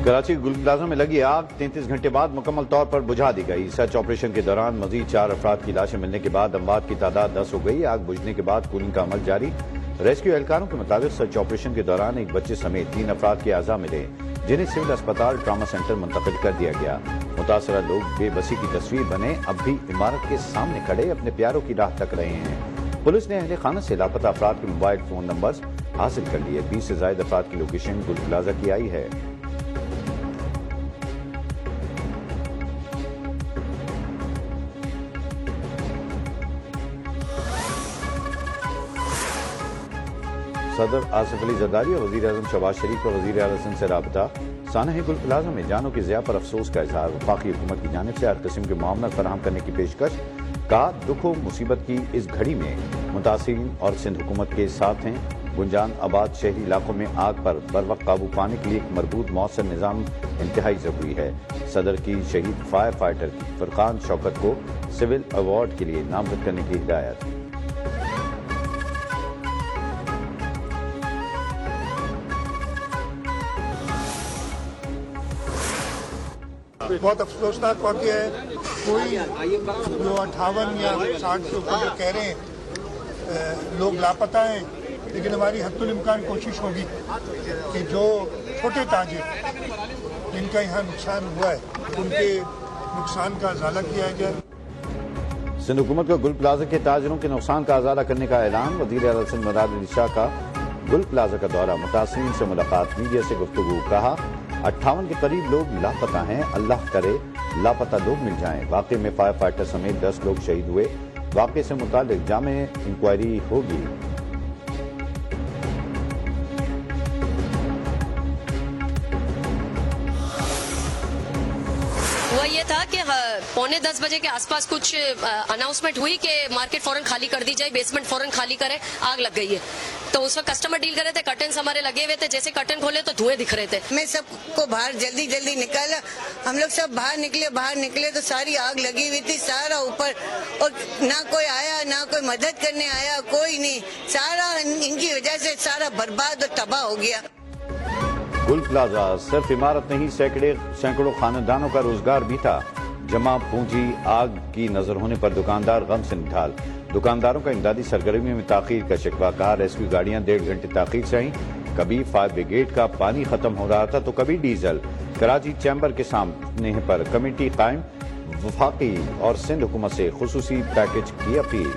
کراچی گل plaza میں لگی آگ 33 گھنٹے بعد مکمل طور پر بجھا دی گئی۔ سرچ آپریشن کے دوران مزید 4 افراد کی لاشیں ملنے کے بعد اموات کی تعداد 10 ہو گئی۔ آگ بجھنے کے بعد کولنگ کا عمل جاری۔ ریسکیو اہلکاروں کے مطابق سرچ آپریشن کے دوران ایک بچے سمیت 3 افراد کے اعضاء ملے، جنہیں سول اسپتال ٹراما سینٹر منتقل کر دیا گیا۔ متاثرہ لوگ بے بسی کی تصویر بنے اب بھی عمارت کے سامنے کھڑے اپنے پیاروں کی راہ تک رہے ہیں۔ پولیس نے اہل خانہ سے لاپتہ افراد کے موبائل فون نمبرز حاصل کر لیے۔ 20 سے زائد افراد کی لوکیشن گل پلازا کی آئی ہے۔ صدر آصف علی زرداری اور وزیر اعظم شہباز شریف کا وزیر اعلیٰ سندھ سے رابطہ۔ سانحہ گل پلازا میں جانوں کی ضیاع پر افسوس کا اظہار۔ وفاقی حکومت کی جانب سے ہر قسم کے معاونت فراہم کرنے کی پیشکش۔ کہا دکھ و مصیبت کی اس گھڑی میں متاثرین اور سندھ حکومت کے ساتھ ہیں۔ گنجان آباد شہری علاقوں میں آگ پر بروقت قابو پانے کے لیے ایک مربوط مؤثر نظام انتہائی ضروری ہے۔ صدر کی شہید فائر فائٹر فرقان شوکت کو سول ایوارڈ کے لیے نامزد کرنے کی ہدایت۔ بہت افسوسناک واقعہ ہے۔ کوئی جو 58 یا 60 سے اوپر جو کہہ رہے ہیں لوگ لاپتہ ہیں، لیکن ہماری حد الامکان کوشش ہوگی کہ جو چھوٹے تاجر جن کا یہاں نقصان ہوا ہے ان کے نقصان کا ازالہ کیا جائے۔ سندھ حکومت کا گل پلازا کے تاجروں کے نقصان کا ازالہ کرنے کا اعلان۔ وزیر اعلیٰ سندھ مراد علی شاہ کا گل پلازا کا دورہ، متاثرین سے ملاقات، میڈیا سے گفتگو۔ کہا 58 کے قریب لوگ لاپتہ ہیں، اللہ کرے لاپتہ لوگ مل جائیں۔ واقعے میں فائر فائٹر سمیت 10 لوگ شہید ہوئے۔ واقعے سے متعلق جامع انکوائری ہوگی۔ وہ یہ تھا کہ 9:45 بجے کے آس پاس کچھ اناؤنسمنٹ ہوئی کہ مارکیٹ فوراً خالی کر دی جائے، بیسمنٹ فوراً خالی کرے، آگ لگ گئی ہے۔ تو اس وقت کسٹمر ڈیل کر رہے تھے، کرٹنس ہمارے لگے ہوئے تھے، جیسے کرٹن کھولے تو دھوئے دکھ رہے تھے۔ میں سب کو باہر جلدی جلدی نکالا، ہم لوگ سب باہر نکلے تو ساری آگ لگی ہوئی تھی، سارا اوپر، اور نہ کوئی آیا، نہ کوئی مدد کرنے آیا، کوئی نہیں، سارا ان کی وجہ سے سارا برباد اور تباہ ہو گیا۔ گل پلازا صرف عمارت نہیں، سینکڑوں خاندانوں کا روزگار بھی تھا۔ جمع پونجی آگ کی نظر ہونے پر دکاندار غم سے نڈھال۔ دکانداروں کا امدادی سرگرمی میں تاخیر کا شکوہ۔ کہا ریسکیو گاڑیاں 1.5 گھنٹے تاخیر سے آئیں، کبھی فائر بریگیڈ کا پانی ختم ہو رہا تھا تو کبھی ڈیزل۔ کراچی چیمبر کے سامنے پر کمیٹی قائم، وفاقی اور سندھ حکومت سے خصوصی پیکج کی اپیل۔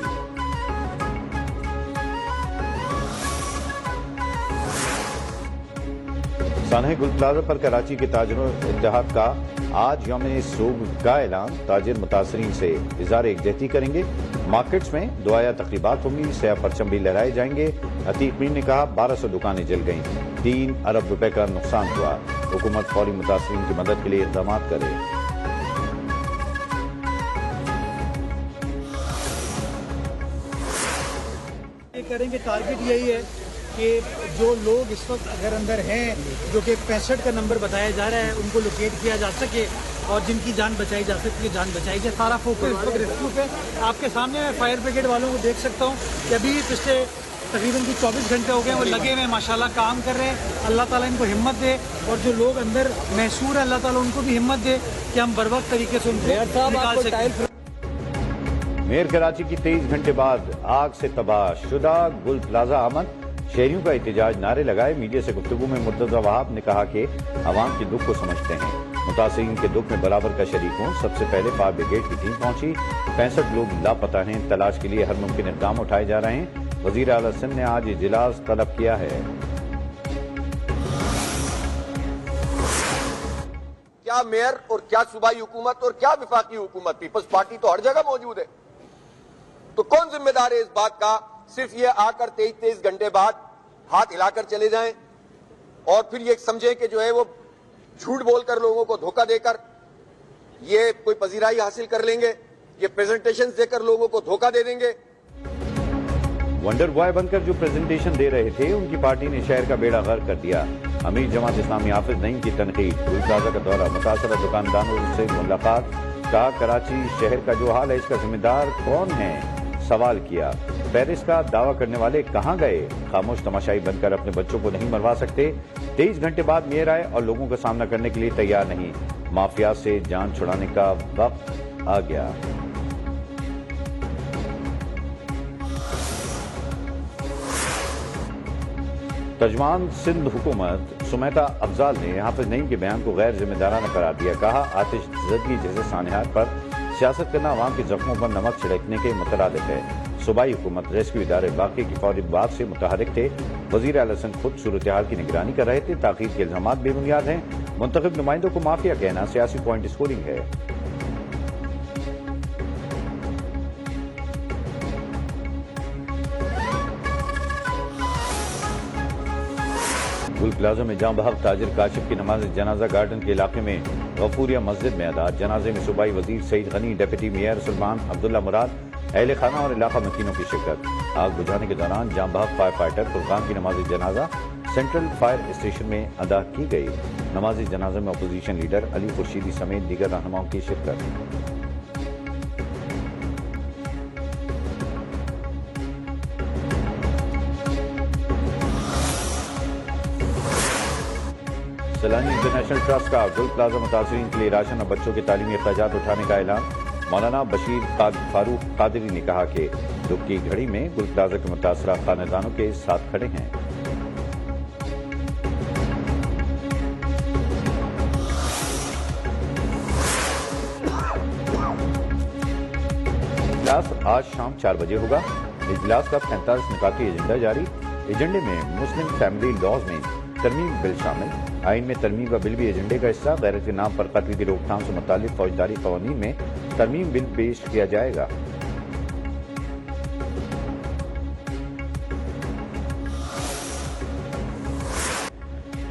سانحہ گل پلازا پر کراچی کے تاجروں اتحاد کا آج یوم سوگ کا اعلان۔ تاجر متاثرین سے اظہار یکجہتی کریں گے۔ مارکیٹس میں دعائیہ تقریبات ہوں گی، سیاہ پرچم بھی لہرائے جائیں گے۔ عتیق میر نے کہا 1200 دکانیں جل گئیں، 3 ارب روپے کا نقصان ہوا۔ حکومت فوری متاثرین کی مدد کے لیے اقدامات کرے۔ کریں گے ٹارگٹ یہی ہے کہ جو لوگ اس وقت اگر اندر ہیں، جو کہ 65 کا نمبر بتایا جا رہا ہے، ان کو لوکیٹ کیا جا سکے اور جن کی جان بچائی جا سکتی ہے جان بچائی جائے۔ سارا فوکس اس وقت ریسکیو پہ۔ آپ کے سامنے میں فائر بریگیڈ والوں کو دیکھ سکتا ہوں کہ ابھی پچھلے تقریباً 24 گھنٹے ہو گئے وہ لگے ہوئے ماشاءاللہ کام کر رہے ہیں۔ اللہ تعالیٰ ان کو ہمت دے، اور جو لوگ اندر محصور ہیں اللہ تعالیٰ ان کو بھی ہمت دے کہ ہم بروقت طریقے سے ان کو نکال سکیں۔ میر کراچی کی 23 گھنٹے بعد آگ سے تباہ شدہ گل پلازا امن، شہریوں کا احتجاج، نعرے لگائے۔ میڈیا سے گفتگو میں مرتضی وہاب نے کہا کہ عوام کے دکھ کو سمجھتے ہیں، متاثرین کے دکھ میں برابر کا شریک ہوں۔ سب سے پہلے فائر بریگیڈ کی ٹیم پہنچی، 65 لوگ لاپتہ ہیں، تلاش کے لیے ہر ممکن اقدام اٹھائے جا رہے ہیں۔ وزیر اعلیٰ سندھ نے آج اجلاس طلب کیا ہے۔ کیا میئر اور کیا صوبائی حکومت اور کیا وفاقی حکومت، پیپلز پارٹی تو ہر جگہ موجود ہے، تو کون ذمہ دار ہے اس بات کا؟ صرف یہ آ کر 23 گھنٹے بعد ہاتھ ہلا کر چلے جائیں اور پھر یہ سمجھیں کہ جو ہے وہ جھوٹ بول کر لوگوں کو دھوکہ دے کر یہ کوئی پذیرائی حاصل کر لیں گے، یہ پریزنٹیشن دے کر لوگوں کو دھوکہ دے دیں گے۔ ونڈر بوائے بن کر جو پریزنٹیشن دے رہے تھے ان کی پارٹی نے شہر کا بیڑا غرق کر دیا۔ امیر جماعت اسلامی حافظ نعیم کی تنقید۔ گل پلازا کا دورہ، متاثرہ دکانداروں سے ملاقات۔ کہا کراچی شہر کا جو حال ہے اس کا ذمہ دار کون ہے؟ सवाल किया। पेरिस का दावा करने वाले कहां गए? खामोश तमाशाई बनकर अपने बच्चों को नहीं मरवा सकते। 23 घंटे बाद मेयर आए और लोगों का सामना करने के लिए तैयार नहीं। माफिया से जान छुड़ाने का वक्त आ गया। तर्जमान सिंध हुकूमत सुमेता अफजाल ने हाफिज नईम के बयान को गैर जिम्मेदाराना करार दिया। कहा, आतिशज़दगी जैसे सानहार पर सियासत करना अवाम के जख्मों पर नमक छिड़कने के मुतरादिफ है। सूबाई हुकूमत रेस्क्यू इदारे बाकी की फौरी बात से मुतहरिक थे। वज़ीर आला सिंध खुद सूरत हाल की निगरानी कर रहे थे। ताक़ीद के इल्ज़ामात बेबुनियाद हैं। मुंतखब नुमाइंदों को माफिया कहना सियासी पॉइंट स्कोरिंग है। गुल प्लाजा में जाम बहक ताजिर काशिफ की नमाज जनाजा गार्डन के इलाके में गफूरिया मस्जिद में अदा। जनाजे में सूबाई वजीर सईद गनी, डिप्टी मेयर सलमान अब्दुल्ला मुराद, अहले खाना और इलाका मकीनों की शिरकत। आग बुझाने के दौरान जाम बहक फायर फाइटर फुरकान की नमाज जनाजा सेंट्रल फायर स्टेशन में अदा की गई। नमाज जनाजे में अपोजिशन लीडर अली खुर्शीदी समेत दीगर रहनुमाओं की शिरकत। सैलानी इंटरनेशनल ट्रस्ट का गुल प्लाजा मुतासरीन के लिए राशन और बच्चों के तालीमी अखराजात उठाने का ऐलान। मौलाना बशीर फारूक कादरी ने कहा कि दुख की घड़ी में गुल प्लाजा के मुतासरा खानेदानों के साथ खड़े हैं। इजलास आज शाम 4 बजे होगा। इजलास का 45 निकाती एजेंडा जारी। एजेंडे में मुस्लिम फैमिली लॉज में तरमीम बिल शामिल। आइन में तरमीम का बिल भी एजेंडे का हिस्सा। गैरत के नाम पर कत्ल की रोकथाम से मुतालिक फौजदारी कवानीन में तरमीम बिल पेश किया जाएगा।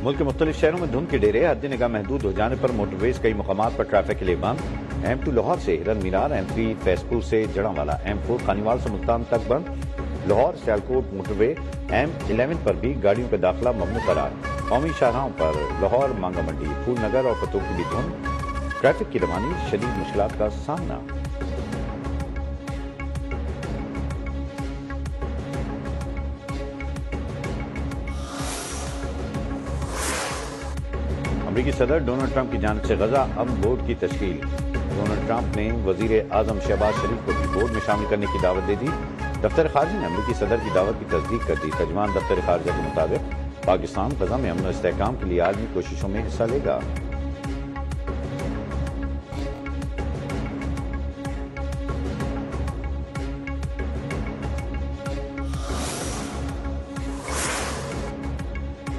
मुल्क के मुख्तलिफ शहरों में धुंध के डेरे, हद निगाह महदूद हो जाने पर मोटरवेज कई मकामात पर ट्रैफिक के लिए बंद। M2 लाहौर से हिरन मीनार, M3 फैसपुर से जड़ांवाला, M4 खानीवाल से मुल्तान तक बंद। लाहौर सियालकोट मोटरवे M11 पर भी गाड़ियों का दाखिला ममनू करार। कौमी शाहराहों पर लाहौर मांगा मंडी, फूलनगर और पतों की भी धुंध। ट्रैफिक की रवानी शदीद मुश्किलात का सामना। अमरीकी सदर डोनाल्ड ट्रंप की जानिब से गजा अमन बोर्ड की तश्कील। डोनाल्ड ट्रंप ने वजीर आजम शहबाज शरीफ को भी बोर्ड में शामिल करने की दावत दे दी। दफ्तर खारजा ने अमरीकी सदर की दावत की तस्दीक कर दी। तर्जमान दफ्तर खारजा के मुताबिक पाकिस्तान गजा में अमन और इस्तेहकाम के लिए आलमी कोशिशों में हिस्सा लेगा।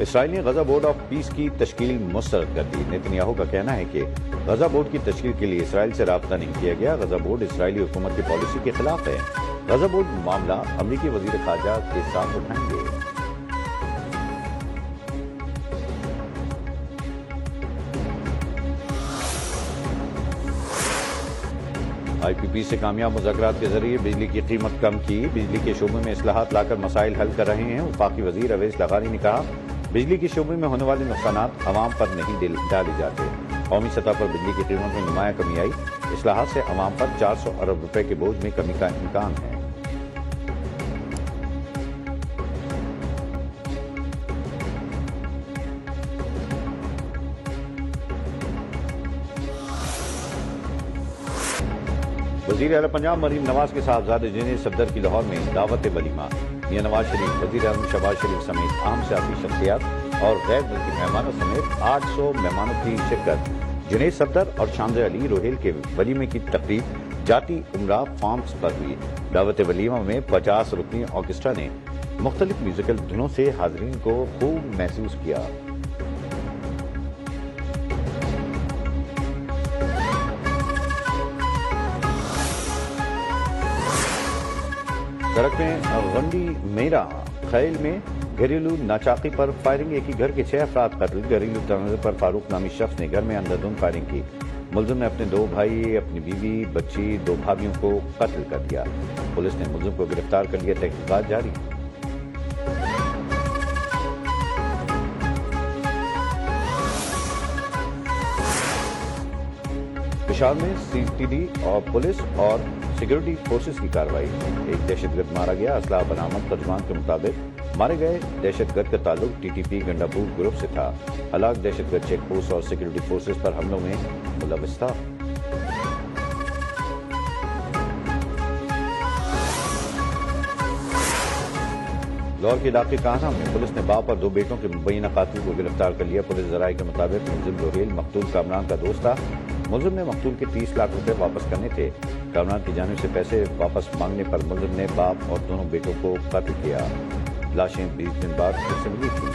इसराइल ने गजा बोर्ड ऑफ पीस की तश्कील मुस्तरद कर दी। नेतन्याहू का कहना है कि गजा बोर्ड की तश्कील के लिए इसराइल से राब्ता नहीं किया गया। गजा बोर्ड इसराइली हुकूमत की पॉलिसी के खिलाफ है। गजा बोर्ड मामला अमरीकी वजीर खारजा के साथ उठाएंगे। IPP से कामयाब मुज़ाकरात के जरिए बिजली की कीमत कम की। बिजली के शोबे में इस्लाहात लाकर मसाइल हल कर रहे हैं। वफाकी वजीर अवैस लगानी ने कहा, बिजली के शोबे में होने वाले नुकसानात अवाम पर नहीं डाले जाते। कौमी सतह पर बिजली की कीमत में नुमाया कमी आई। इस्लाहात से अवाम पर 400 अरब रुपए के बोझ में कमी का इम्कान है। वज़ीर आला पंजाब मरीम नवाज के साहबजादे जिन्हें सफदर की लाहौर में दावत वलीमा। मियां नवाज शरीफ, वज़ीर आज़म शहबाज शरीफ समेत अहम सियासी शख्सियात और गैर मुल्की मेहमानों समेत 800 मेहमानों की शिरकत। जुनैद सफदर और शामज़ अली रोहेल के वलीमे की तकरीब जाती उमरा फार्म्स पर हुई। दावत वलीमा में 50 रुकनी ऑर्केस्ट्रा ने मुख्तलिफ म्यूजिकल धुनों से हाज़रीन को खूब महसूस किया। सड़क में गंडी मेरा खैल में घरेलू नाचाकी पर फायरिंग। एक ही घर के 6 अफराद कत्ल। घरेलू तनाज़े पर फारूक नामी शख्स ने घर में अंधाधुंध फायरिंग की। मुलजिम ने अपने 2 भाई, अपनी बीवी, बच्ची, 2 भाभियों को कत्ल कर दिया। पुलिस ने मुलजिम को गिरफ्तार कर लिया। तहकीकात जारी। पेशावर में CTD और पुलिस और सिक्योरिटी फोर्सेस की कार्रवाई, एक दहशतगर्द मारा गया, असलाह बरामद। तर्जमान के मुताबिक मारे गए दहशतगर्द का ताल्लुक टीटीपी गंडापुर ग्रुप से था। हलाक दहशतगर्द चेक पोस्ट और सिक्योरिटी फोर्सेस पर हमलों में मुलविस था। लाहौर के इलाके कान्हा में पुलिस ने बाप और 2 बेटों के मुबैना कातिल को गिरफ्तार कर लिया। पुलिस जराये के मुताबिक मुलजिम जोहेल मकतूल कामरान का दोस्त था। मुलजिम ने मकतूल के 30 लाख रुपए वापस करने थे। कामरान की जानिब से पैसे वापस मांगने पर मुलजिम ने बाप और दोनों बेटों को कत्ल किया। लाशें 20 दिन बाद फिर से मिली थी।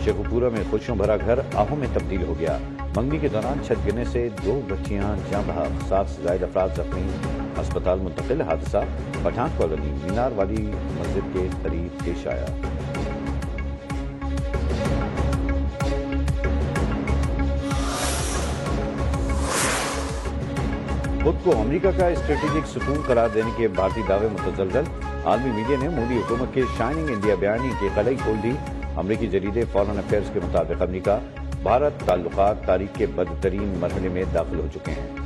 शेखुपुरा में खुशियों भरा घर आहों में तब्दील हो गया। मंगनी के दौरान छत गिरने से 2 बच्चियां जाँ बहक, 7 से ज्यादा अफराद जख्मी, अस्पताल मुंतकिल। हादसा पठान कॉलोनी मीनार वाली मस्जिद के करीब पेश आया। खुद को अमेरिका का स्ट्रेटेजिक सुकून करार देने के भारतीय दावे मुतजलजल। आलमी मीडिया ने मोदी हुकूमत के शाइनिंग इंडिया बयानी के कलई खोल दी। अमरीकी जरीदे फॉरेन अफेयर्स के मुताबिक अमरीका भारत ताल्लुकात तारीख के बदतरीन मरहले में दाखिल हो चुके हैं।